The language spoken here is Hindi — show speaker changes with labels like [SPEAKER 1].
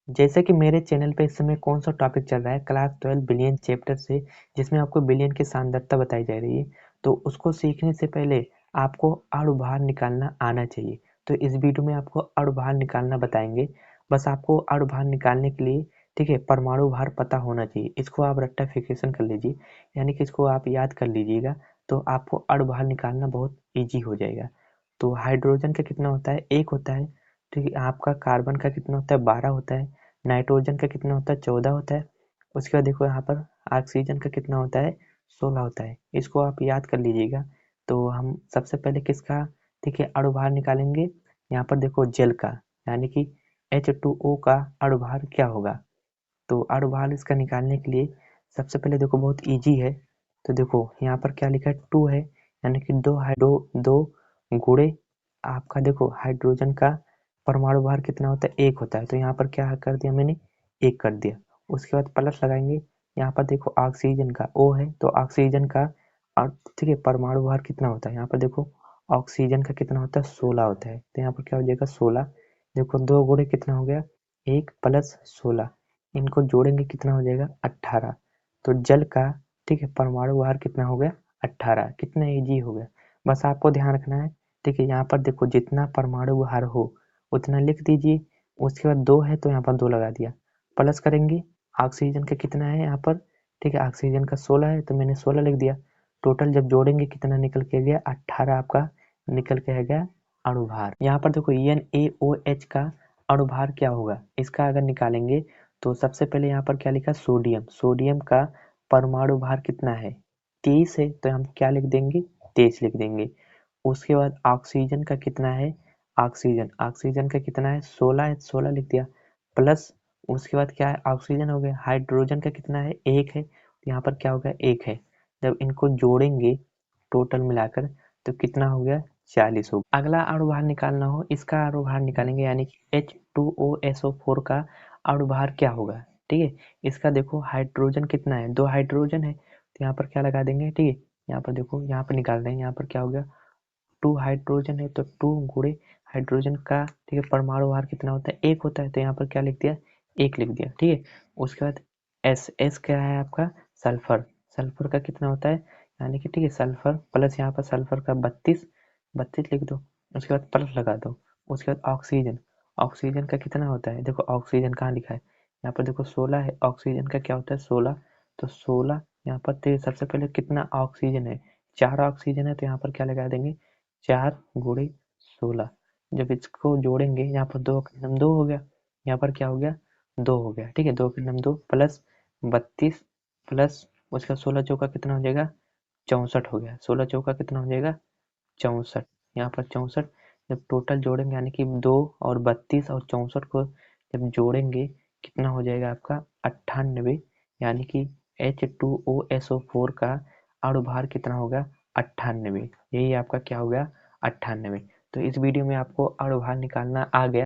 [SPEAKER 1] जैसे कि मेरे चैनल पे इस समय कौन सा टॉपिक चल रहा है क्लास 12 बिलियन चैप्टर से, जिसमें आपको बिलियन की सांद्रता बताई जा रही है। तो उसको सीखने से पहले आपको अणु भार निकालना आना चाहिए। तो इस वीडियो में आपको अणु भार निकालना बताएंगे। बस आपको अणु भार निकालने के लिए ठीक है परमाणु भार पता होना चाहिए। इसको आप रट्टाफिकेशन कर लीजिए, यानी कि इसको आप याद कर लीजिएगा। तो आपको अणु भार निकालना बहुत ईजी हो जाएगा। तो हाइड्रोजन का कितना होता है, 1 होता है। ठीक है, आपका कार्बन का कितना होता है, 12 होता है। नाइट्रोजन का कितना होता है, 14 होता है। उसके बाद देखो यहाँ पर ऑक्सीजन का कितना होता है, 16 होता है। इसको आप याद कर लीजिएगा। तो हम सबसे पहले किसका ठीक है अणु भार निकालेंगे। यहाँ पर देखो जल का, यानी कि H2O का अणु भार क्या होगा। तो अणु भार इसका निकालने के लिए सबसे पहले देखो बहुत इजी है। तो देखो यहाँ पर क्या लिखा है, 2 है, यानी कि दो गुणे आपका देखो हाइड्रोजन का परमाणु भार कितना होता है, 1 होता है। तो यहाँ पर क्या कर दिया मैंने, 1 कर दिया। उसके बाद प्लस लगाएंगे। यहाँ पर देखो ऑक्सीजन का O है, तो ऑक्सीजन का ठीक है परमाणु भार कितना होता है। यहाँ पर देखो ऑक्सीजन का कितना होता है, 16 होता है। तो यहाँ पर क्या हो जाएगा, 16। देखो 2 गुणे कितना हो गया, 1 + 16। इनको जोड़ेंगे कितना हो जाएगा, 18। तो जल का ठीक है परमाणु भार कितना हो गया, 18। कितना इजी हो गया। बस आपको ध्यान रखना है। ठीक है, यहाँ पर देखो जितना परमाणु भार हो उतना लिख दीजिए। उसके बाद 2 है तो यहाँ पर 2 लगा दिया। प्लस करेंगे, ऑक्सीजन का कितना है यहाँ पर, ठीक है ऑक्सीजन का 16 है तो मैंने 16 लिख दिया। टोटल जब जोड़ेंगे कितना निकल के गया, 18 आपका निकल के आ गया अणु भार। यहाँ पर देखो NaOH का अणु भार क्या होगा, इसका अगर निकालेंगे तो सबसे पहले यहाँ पर क्या लिखा, सोडियम। सोडियम का परमाणु भार कितना है, 23 है। तो हम क्या लिख देंगे, 23 लिख देंगे। उसके बाद ऑक्सीजन का कितना है, ऑक्सीजन का कितना है, 16 है, 16 लिख दिया। प्लस उसके बाद क्या है, ऑक्सीजन हो गया। हाइड्रोजन का कितना है, 1 है, तो यहाँ पर क्या हो गया, 1 है। जब इनको जोड़ेंगे टोटल मिलाकर तो कितना हो गया, 40 हो गया। अगला अणु भार निकालना हो, इसका अणु भार निकालेंगे, यानी कि H2OSO4 का अणु भार क्या होगा। ठीक है, इसका देखो हाइड्रोजन कितना है, 2 हाइड्रोजन है, तो यहाँ पर क्या लगा देंगे। ठीक है, यहाँ पर देखो यहाँ पर निकाल रहे हैं, यहाँ पर क्या हो गया, 2 हाइड्रोजन है तो 2 गुणे हाइड्रोजन का ठीक है परमाणु भार कितना होता है, 1 होता है। तो यहाँ पर क्या लिख दिया, 1 लिख दिया। ठीक है, उसके बाद S क्या है आपका, सल्फर। सल्फर का कितना होता है, यानी कि ठीक है सल्फर प्लस यहाँ पर सल्फर का 32 लिख दो। उसके बाद प्लस लगा दो। उसके बाद ऑक्सीजन, ऑक्सीजन का कितना होता है, देखो ऑक्सीजन कहाँ लिखा है, यहाँ पर देखो 16 है। ऑक्सीजन का क्या होता है, 16। तो 16 यहाँ पर सबसे पहले कितना ऑक्सीजन है, 4 ऑक्सीजन है, तो यहाँ पर क्या लगा देंगे, 4 गुणे 16। जब इसको जोड़ेंगे यहाँ पर 2 का नाम 2 हो गया, यहाँ पर क्या हो गया, 2 हो गया। ठीक है, 2 का नाम 2 प्लस 32 प्लस उसका 16 चौका कितना हो जाएगा, 64 हो गया। 16 चौका कितना हो जाएगा, 64। यहाँ पर 64 जब टोटल जोड़ेंगे, यानी कि 2 और 32 और 64 को जब जोड़ेंगे कितना हो जाएगा आपका, 98। यानी कि H2OSO4 का अणु भार कितना होगा, 98। यही आपका क्या हो गया, 98। तो इस वीडियो में आपको अणु भार निकालना आ गया।